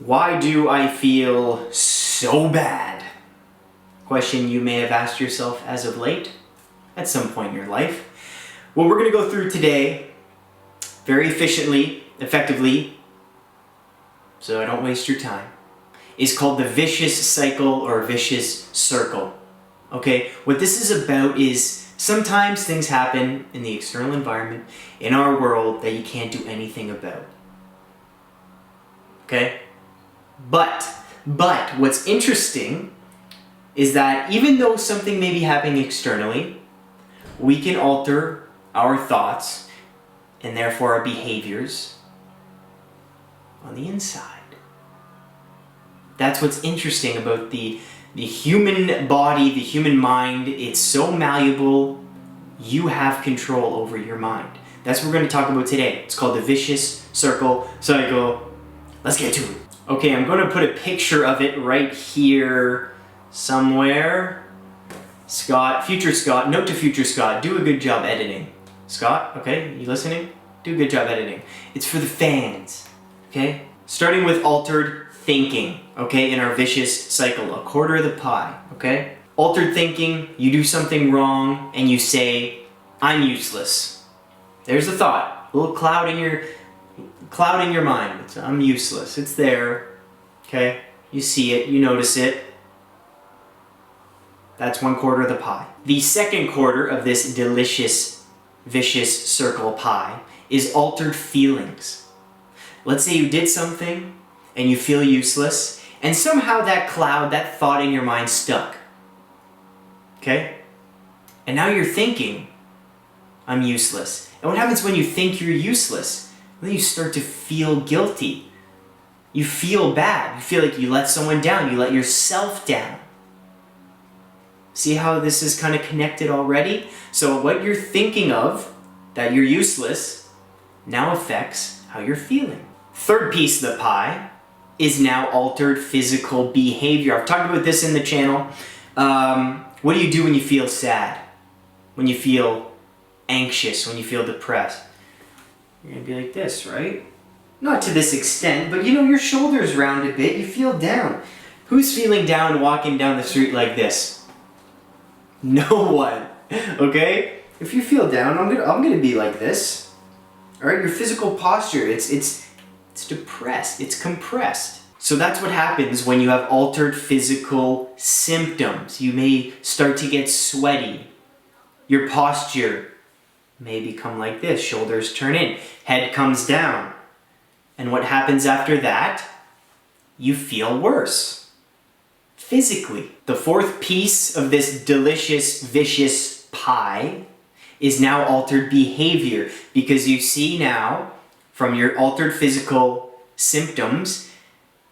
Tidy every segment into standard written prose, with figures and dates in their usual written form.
Why do I feel so bad? Question you may have asked yourself as of late, at some point in your life. What we're going to go through today, very efficiently, effectively, so I don't waste your time, is called the vicious cycle or vicious circle. Okay, what this is about is sometimes things happen in the external environment, in our world, that you can't do anything about. Okay? But what's interesting is that even though something may be happening externally, we can alter our thoughts and therefore our behaviors on the inside. That's what's interesting about the human body, the human mind. It's so malleable. You have control over your mind. That's what we're going to talk about today. It's called the vicious cycle. Let's get to it. Okay, I'm going to put a picture of it right here somewhere. Scott, future Scott, note to future Scott, do a good job editing. Scott, okay, you listening? Do a good job editing. It's for the fans, okay? Starting with altered thinking, okay, in our vicious cycle, a quarter of the pie, okay? Altered thinking, you do something wrong and you say, I'm useless. There's a thought, a little cloud in your mind. It's, I'm useless. It's there, okay? You see it, you notice it. That's 1/4 of the pie. The second quarter of this delicious, vicious circle pie is altered feelings. Let's say you did something and you feel useless, and somehow that cloud, that thought in your mind stuck. Okay? And now you're thinking, I'm useless. And what happens when you think you're useless? Then you start to feel guilty. You feel bad. You feel like you let someone down. You let yourself down. See how this is kind of connected already? So what you're thinking of, that you're useless, now affects how you're feeling. Third piece of the pie is now altered physical behavior. I've talked about this in the channel. What do you do when you feel sad? When you feel anxious? When you feel depressed? You're going to be like this, right? Not to this extent, but your shoulders round a bit. You feel down. Who's feeling down walking down the street like this? No one. Okay? If you feel down, I'm gonna be like this. All right? Your physical posture, it's depressed. It's compressed. So that's what happens when you have altered physical symptoms. You may start to get sweaty. Your posture may become like this. Shoulders turn in. Head comes down. And what happens after that? You feel worse. Physically. The fourth piece of this delicious, vicious pie is now altered behavior, because you see now, from your altered physical symptoms,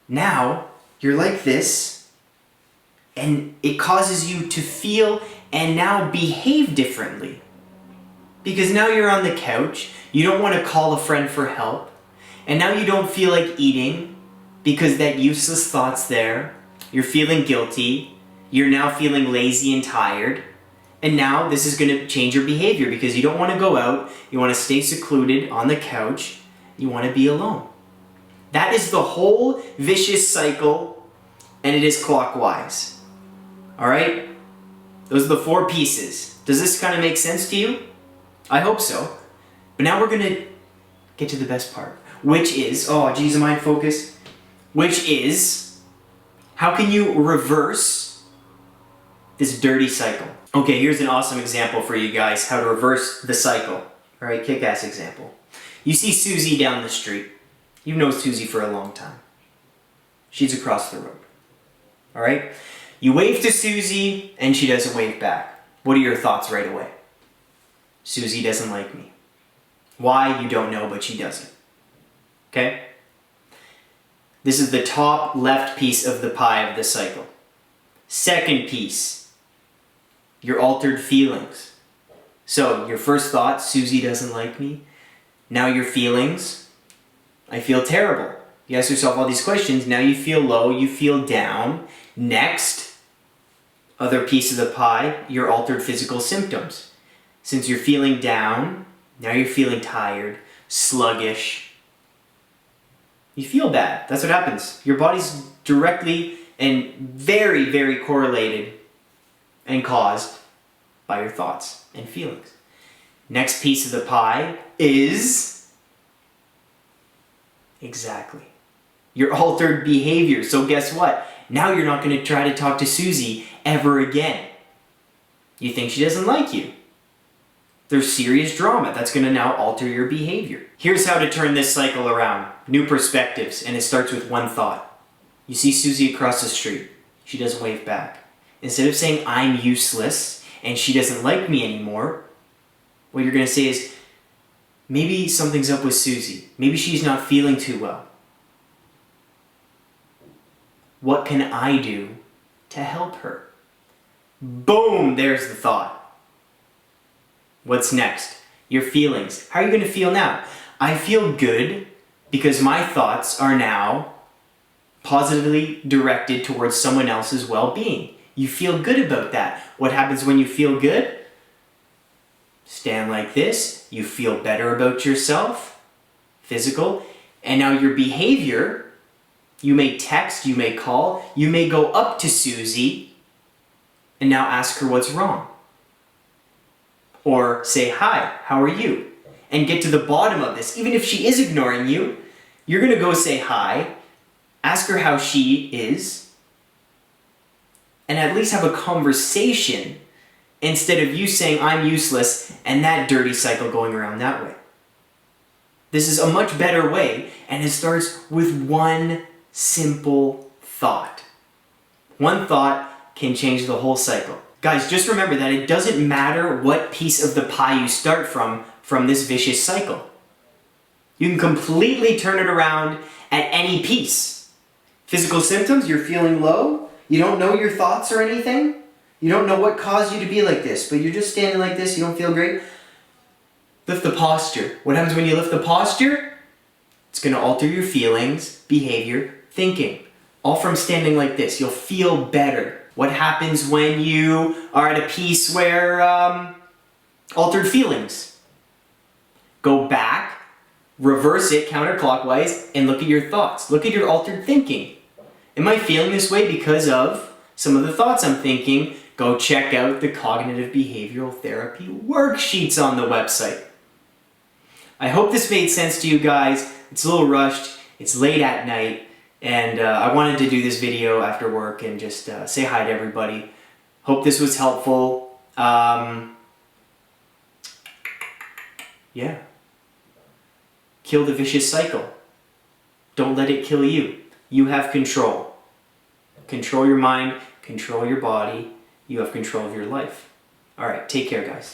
now you're like this, and it causes you to feel and now behave differently. Because now you're on the couch, you don't want to call a friend for help, and now you don't feel like eating because that useless thought's there. You're feeling guilty. You're now feeling lazy and tired. And now this is going to change your behavior, because you don't want to go out. You want to stay secluded on the couch. You want to be alone. That is the whole vicious cycle, and it is clockwise. All right? Those are the 4 pieces. Does this kind of make sense to you? I hope so. But now we're going to get to the best part, which is, oh, geez, am I in focus? Which is, how can you reverse this dirty cycle? Okay, here's an awesome example for you guys, how to reverse the cycle. All right, kick-ass example. You see Susie down the street. You've known Susie for a long time. She's across the road. All right? You wave to Susie, and she doesn't wave back. What are your thoughts right away? Susie doesn't like me. Why? You don't know, but she doesn't. Okay? This is the top left piece of the pie of the cycle. Second piece, your altered feelings. So your first thought, Susie doesn't like me. Now your feelings, I feel terrible. You ask yourself all these questions. Now you feel low, you feel down. Next, other piece of the pie, your altered physical symptoms. Since you're feeling down, now you're feeling tired, sluggish. You feel bad. That's what happens. Your body's directly and very, very correlated and caused by your thoughts and feelings. Next piece of the pie is exactly your altered behavior. So guess what? Now you're not going to try to talk to Susie ever again. You think she doesn't like you. There's serious drama that's going to now alter your behavior. Here's how to turn this cycle around. New perspectives, and it starts with one thought. You see Susie across the street. She doesn't wave back. Instead of saying, I'm useless and she doesn't like me anymore, what you're going to say is, maybe something's up with Susie. Maybe she's not feeling too well. What can I do to help her? Boom, there's the thought. What's next? Your feelings. How are you going to feel now? I feel good because my thoughts are now positively directed towards someone else's well-being. You feel good about that. What happens when you feel good? Stand like this. You feel better about yourself. Physical. And now your behavior, you may text, you may call, you may go up to Susie and now ask her what's wrong. Or say, hi, how are you? And get to the bottom of this. Even if she is ignoring you, you're going to go say hi, ask her how she is, and at least have a conversation instead of you saying, I'm useless, and that dirty cycle going around that way. This is a much better way, and it starts with one simple thought. One thought can change the whole cycle. Guys, just remember that it doesn't matter what piece of the pie you start from this vicious cycle. You can completely turn it around at any piece. Physical symptoms, you're feeling low, you don't know your thoughts or anything, you don't know what caused you to be like this, but you're just standing like this, you don't feel great. Lift the posture. What happens when you lift the posture? It's going to alter your feelings, behavior, thinking. All from standing like this. You'll feel better. What happens when you are at a piece where altered feelings? Go back, reverse it counterclockwise, and look at your thoughts. Look at your altered thinking. Am I feeling this way because of some of the thoughts I'm thinking? Go check out the cognitive behavioral therapy worksheets on the website. I hope this made sense to you guys. It's a little rushed. It's late at night. And I wanted to do this video after work and just say hi to everybody. Hope this was helpful. Yeah. Kill the vicious cycle. Don't let it kill you. You have control. Control your mind, control your body. You have control of your life. All right, take care, guys.